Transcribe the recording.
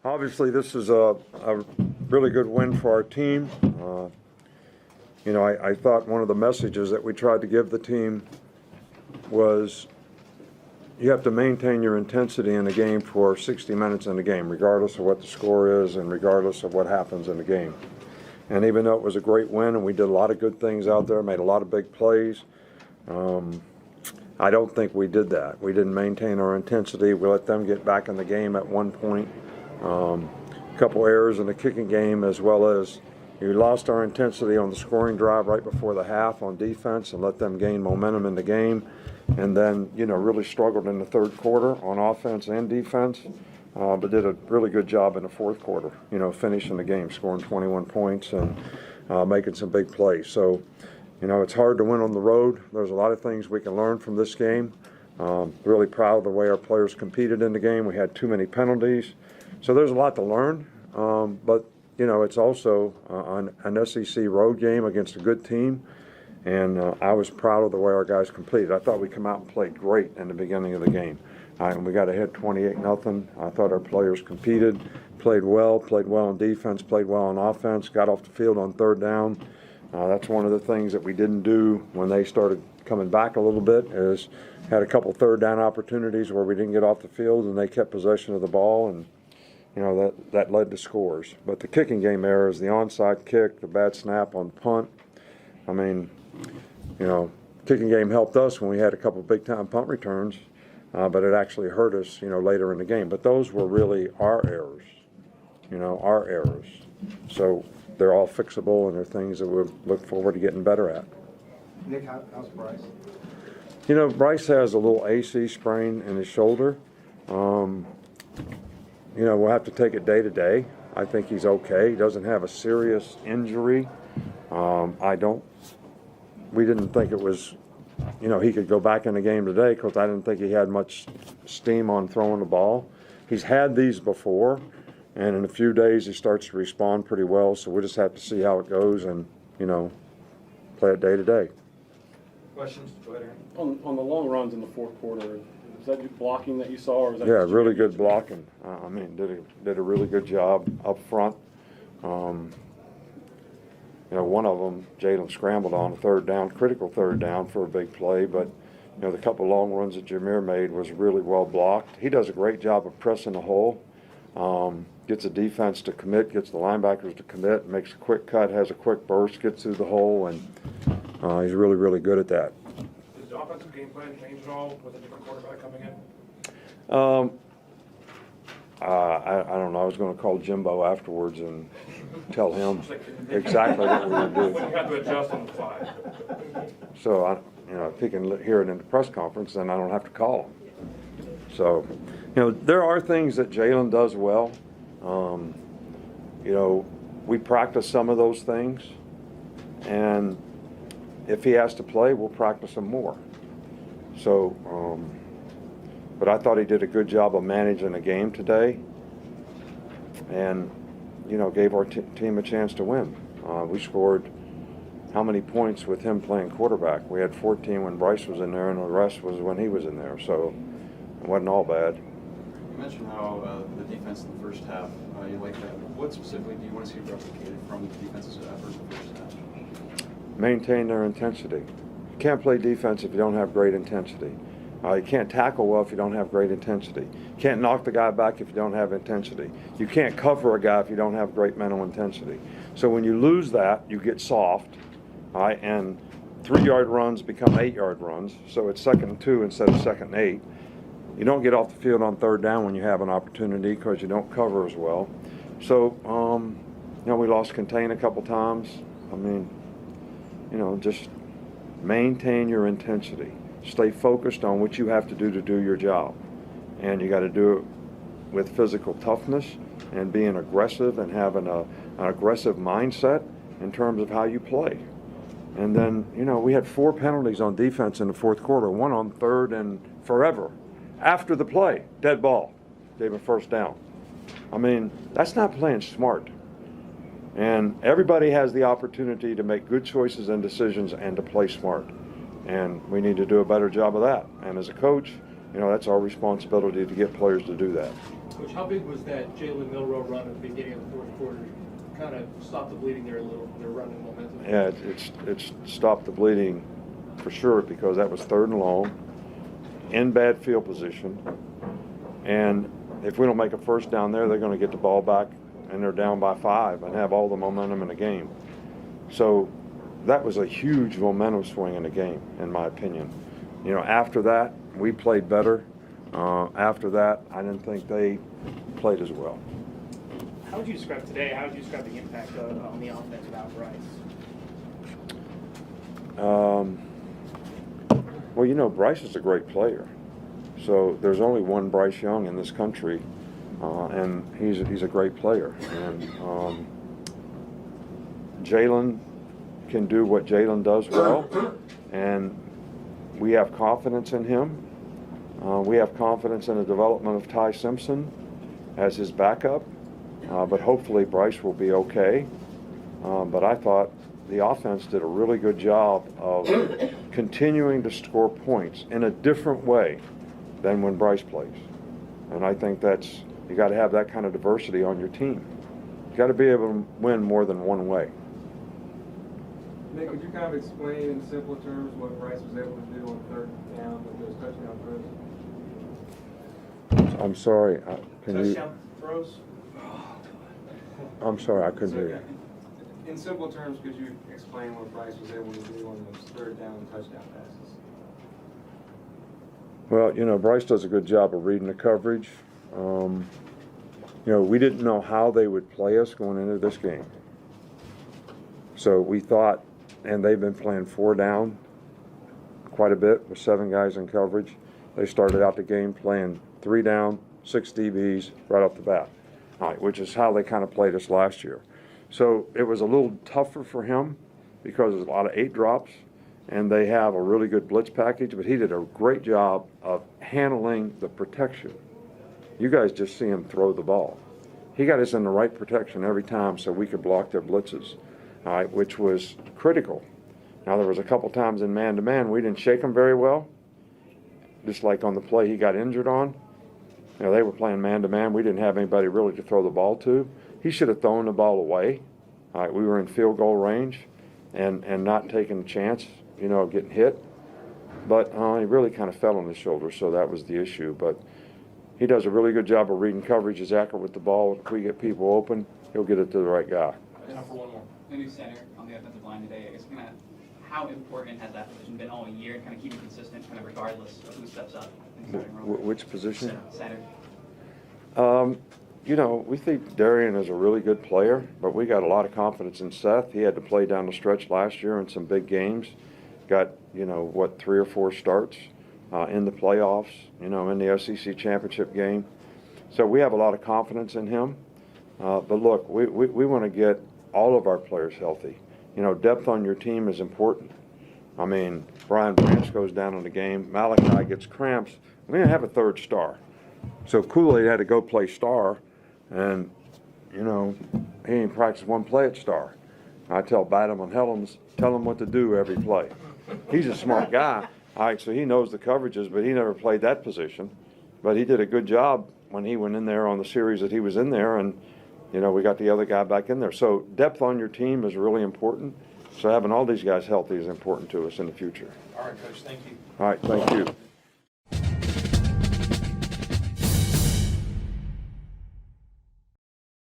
Obviously, this is a really good win for our team. I thought one of the messages that we tried to give the team was you have to maintain your intensity in the game for 60 minutes in the game, regardless of what the score is and regardless of what happens in the game. And even though it was a great win and we did a lot of good things out there, made a lot of big plays, I don't think we did that. We didn't maintain our intensity. We let them get back in the game at one point. A couple errors in the kicking game, as well as we lost our intensity on the scoring drive right before the half on defense and let them gain momentum in the game. And then, really struggled in the third quarter on offense and defense, but did a really good job in the fourth quarter, finishing the game, scoring 21 points and making some big plays. So, it's hard to win on the road. There's a lot of things we can learn from this game. Really proud of the way our players competed in the game. We had too many penalties. So there's a lot to learn, but, it's also an SEC road game against a good team. And I was proud of the way our guys completed. I thought we come out and played great in the beginning of the game. And we got ahead 28-0. I thought our players competed, played well on defense, played well on offense, got off the field on third down. That's one of the things that we didn't do when they started coming back a little bit, is had a couple third down opportunities where we didn't get off the field and they kept possession of the ball, and that led to scores. But the kicking game errors, the onside kick, the bad snap on punt, kicking game helped us when we had a couple big-time punt returns, but it actually hurt us, later in the game. But those were really our errors, our errors. So they're all fixable, and they're things that we look forward to getting better at. Nick, how's Bryce? Bryce has a little AC sprain in his shoulder. We'll have to take it day to day. I think he's okay. He doesn't have a serious injury. We didn't think it was, he could go back in the game today, because I didn't think he had much steam on throwing the ball. He's had these before, and in a few days he starts to respond pretty well, so we'll just have to see how it goes and, play it day to day. Questions? Go ahead, Aaron. On the long runs in the fourth quarter, is that just blocking that you saw? Or is that really good blocking. Did a really good job up front. One of them, Jalen scrambled on a third down, critical third down for a big play, but the couple long runs that Jameer made was really well blocked. He does a great job of pressing the hole, gets the defense to commit, gets the linebackers to commit, makes a quick cut, has a quick burst, gets through the hole, and he's really, really good at that. Does the offensive game plan change at all with a different quarterback coming in? I don't know. I was going to call Jimbo afterwards and tell him exactly what we would do. When you have to adjust on the fly. So, if he can hear it in the press conference, then I don't have to call him. So, there are things that Jalen does well. We practice some of those things, and if he has to play, we'll practice them more. So, but I thought he did a good job of managing the game today, and gave our team a chance to win. We scored how many points with him playing quarterback? We had 14 when Bryce was in there, and the rest was when he was in there. So it wasn't all bad. You mentioned how the defense in the first half, you like that. What specifically do you want to see replicated from the defense's effort in the first half? Maintain their intensity. You can't play defense if you don't have great intensity. You can't tackle well if you don't have great intensity. You can't knock the guy back if you don't have intensity. You can't cover a guy if you don't have great mental intensity. So when you lose that, you get soft, and 3-yard runs become 8-yard runs. So it's 2nd and 2 instead of 2nd and 8. You don't get off the field on third down when you have an opportunity because you don't cover as well. So, we lost contain a couple times. Just maintain your intensity. Stay focused on what you have to do your job. And you got to do it with physical toughness and being aggressive and having an aggressive mindset in terms of how you play. And then, we had 4 penalties on defense in the fourth quarter, 1 on third and forever. After the play, dead ball, gave a first down. That's not playing smart. And everybody has the opportunity to make good choices and decisions and to play smart. And we need to do a better job of that. And as a coach, that's our responsibility to get players to do that. Coach, how big was that Jalen Milroe run at the beginning of the fourth quarter? Kind of stopped the bleeding there a little, their running momentum. Yeah, it's stopped the bleeding for sure, because that was 3rd and long, in bad field position, and if we don't make a first down there, they're going to get the ball back, and they're down by 5 and have all the momentum in the game. So that was a huge momentum swing in the game, in my opinion. You know, after that, we played better. After that, I didn't think they played as well. How would you describe today? How would you describe the impact on the offense without Bryce? Well, you know, Bryce is a great player. So there's only one Bryce Young in this country, and he's a great player. And Jalen can do what Jalen does well, and we have confidence in him. We have confidence in the development of Ty Simpson as his backup, but hopefully Bryce will be okay. But I thought the offense did a really good job of continuing to score points in a different way than when Bryce plays. And I think you got to have that kind of diversity on your team. You got to be able to win more than one way. Nick, could you kind of explain in simple terms what Bryce was able to do on 3rd down with those touchdown throws? I'm sorry. Can you? Touchdown throws? I'm sorry, I couldn't hear you. In simple terms, could you explain what Bryce was able to do on those 3rd down and touchdown passes? Well, you know, Bryce does a good job of reading the coverage. You know, we didn't know how they would play us going into this game. So we thought, and they've been playing 4 down quite a bit with 7 guys in coverage. They started out the game playing 3 down, 6 DBs right off the bat, all right, which is how they kind of played us last year. So it was a little tougher for him because there's a lot of 8 drops, and they have a really good blitz package, but he did a great job of handling the protection. You guys just see him throw the ball. He got us in the right protection every time so we could block their blitzes, all right, which was critical. Now, there was a couple times in man-to-man we didn't shake him very well, just like on the play he got injured on. You know, they were playing man-to-man. We didn't have anybody really to throw the ball to. He should have thrown the ball away. All right, we were in field goal range and not taking a chance, you know, of getting hit. But he really kind of fell on his shoulder, so that was the issue. But he does a really good job of reading coverage. He's accurate with the ball. If we get people open, he'll get it to the right guy. Time for one more. The new center on the offensive line today, I guess, kind of how important has that position been all year, kind of keeping consistent, kind of regardless of who steps up in the starting role? Which position? Center. You know, we think Darian is a really good player, but we got a lot of confidence in Seth. He had to play down the stretch last year in some big games. Got, you know, 3 or 4 starts in the playoffs, you know, in the SEC championship game. So we have a lot of confidence in him. But look, we want to get all of our players healthy. You know, depth on your team is important. I mean, Brian Branch goes down in the game. Malachi gets cramps. We didn't have a 3rd star. So Kool-Aid had to go play star, and, you know, he ain't practiced 1 play at star. I tell Badham and Helms, tell him what to do every play. He's a smart guy, all right, so he knows the coverages, but he never played that position. But he did a good job when he went in there on the series that he was in there, and, you know, we got the other guy back in there. So depth on your team is really important. So having all these guys healthy is important to us in the future. All right, Coach, thank you. All right, thank you.